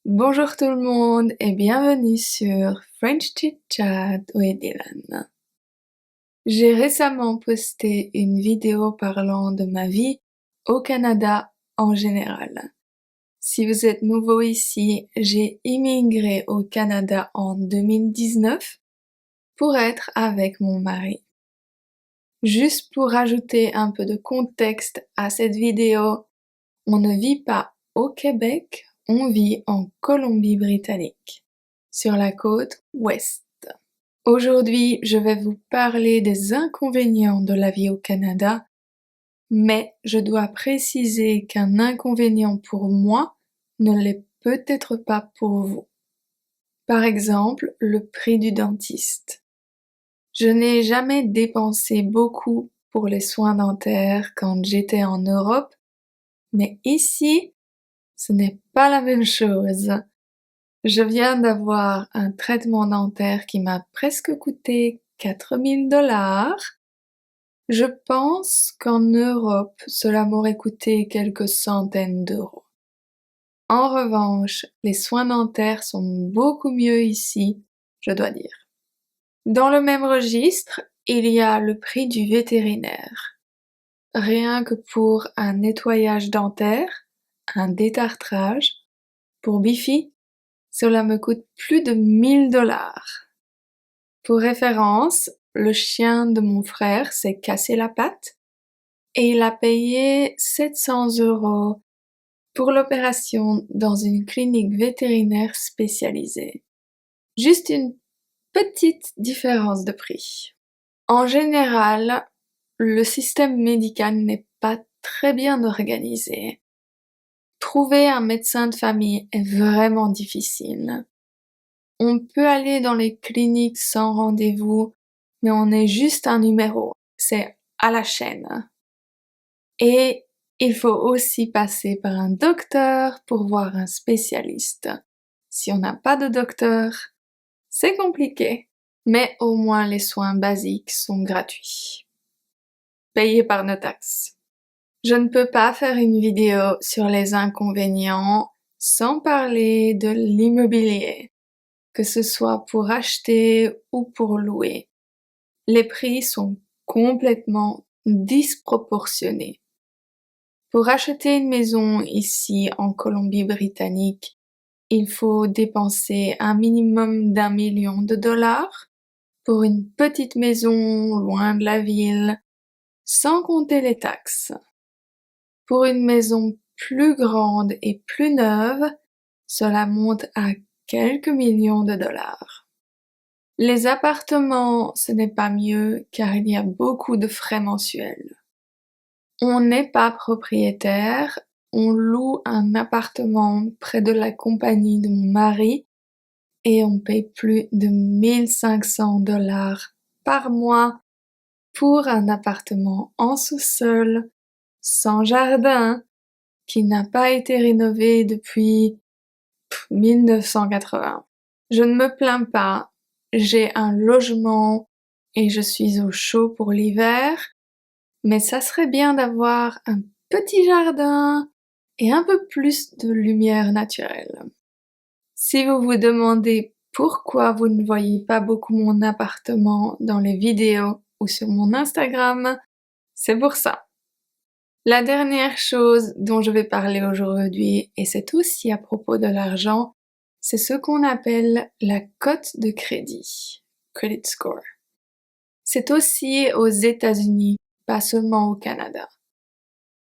Bonjour tout le monde et bienvenue sur French Chit Chat with Dylan. J'ai récemment posté une vidéo parlant de ma vie au Canada en général. Si vous êtes nouveau ici, j'ai immigré au Canada en 2019 pour être avec mon mari. Juste pour ajouter un peu de contexte à cette vidéo, on ne vit pas au Québec, on vit en Colombie-Britannique, sur la côte ouest. Aujourd'hui, je vais vous parler des inconvénients de la vie au Canada, mais je dois préciser qu'un inconvénient pour moi ne l'est peut-être pas pour vous. Par exemple, le prix du dentiste. Je n'ai jamais dépensé beaucoup pour les soins dentaires quand j'étais en Europe, mais ici, ce n'est pas la même chose. Je viens d'avoir un traitement dentaire qui m'a presque coûté 4 000 $. Je pense qu'en Europe, cela m'aurait coûté quelques centaines d'euros. En revanche, les soins dentaires sont beaucoup mieux ici, je dois dire. Dans le même registre, il y a le prix du vétérinaire. Rien que pour un nettoyage dentaire, un détartrage, pour Bifi, cela me coûte plus de 1 000 $. Pour référence, le chien de mon frère s'est cassé la patte et il a payé 700 € pour l'opération dans une clinique vétérinaire spécialisée. Juste une petite différence de prix. En général, le système médical n'est pas très bien organisé. Trouver un médecin de famille est vraiment difficile. On peut aller dans les cliniques sans rendez-vous, mais on est juste un numéro. C'est à la chaîne. Et il faut aussi passer par un docteur pour voir un spécialiste. Si on n'a pas de docteur, c'est compliqué. Mais au moins les soins basiques sont gratuits. Payés par nos taxes. Je ne peux pas faire une vidéo sur les inconvénients sans parler de l'immobilier, que ce soit pour acheter ou pour louer. Les prix sont complètement disproportionnés. Pour acheter une maison ici en Colombie-Britannique, il faut dépenser un minimum d'1 million de dollars pour une petite maison loin de la ville, sans compter les taxes. Pour une maison plus grande et plus neuve, cela monte à quelques millions de dollars. Les appartements, ce n'est pas mieux car il y a beaucoup de frais mensuels. On n'est pas propriétaire, on loue un appartement près de la compagnie de mon mari et on paye plus de 1 500 $ par mois pour un appartement en sous-sol, sans jardin, qui n'a pas été rénové depuis 1980. Je ne me plains pas, j'ai un logement et je suis au chaud pour l'hiver, mais ça serait bien d'avoir un petit jardin et un peu plus de lumière naturelle. Si vous vous demandez pourquoi vous ne voyez pas beaucoup mon appartement dans les vidéos ou sur mon Instagram, c'est pour ça. La dernière chose dont je vais parler aujourd'hui, et c'est aussi à propos de l'argent, c'est ce qu'on appelle la cote de crédit, credit score. C'est aussi aux États-Unis, pas seulement au Canada.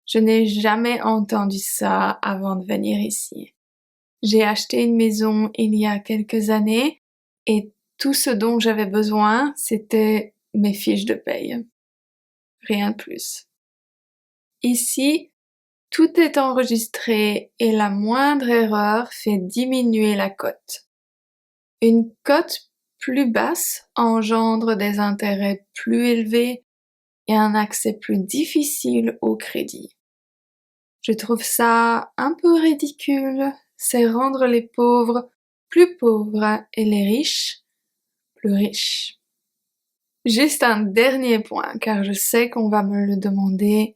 Je n'ai jamais entendu ça avant de venir ici. J'ai acheté une maison il y a quelques années et tout ce dont j'avais besoin, c'était mes fiches de paye. Rien de plus. Ici, tout est enregistré et la moindre erreur fait diminuer la cote. Une cote plus basse engendre des intérêts plus élevés et un accès plus difficile au crédit. Je trouve ça un peu ridicule, c'est rendre les pauvres plus pauvres et les riches plus riches. Juste un dernier point, car je sais qu'on va me le demander.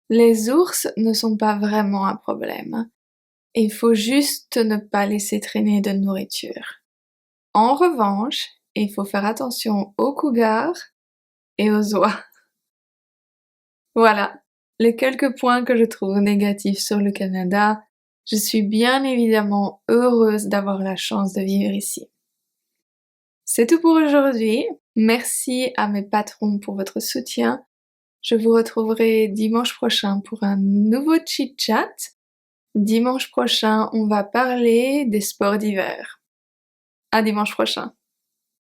Les ours ne sont pas vraiment un problème. il faut juste ne pas laisser traîner de nourriture. En revanche, il faut faire attention aux cougars et aux oies. Voilà, les quelques points que je trouve négatifs sur le Canada. Je suis bien évidemment heureuse d'avoir la chance de vivre ici. C'est tout pour aujourd'hui. Merci à mes patrons pour votre soutien. Je vous retrouverai dimanche prochain pour un nouveau chit-chat. Dimanche prochain, on va parler des sports d'hiver. À dimanche prochain.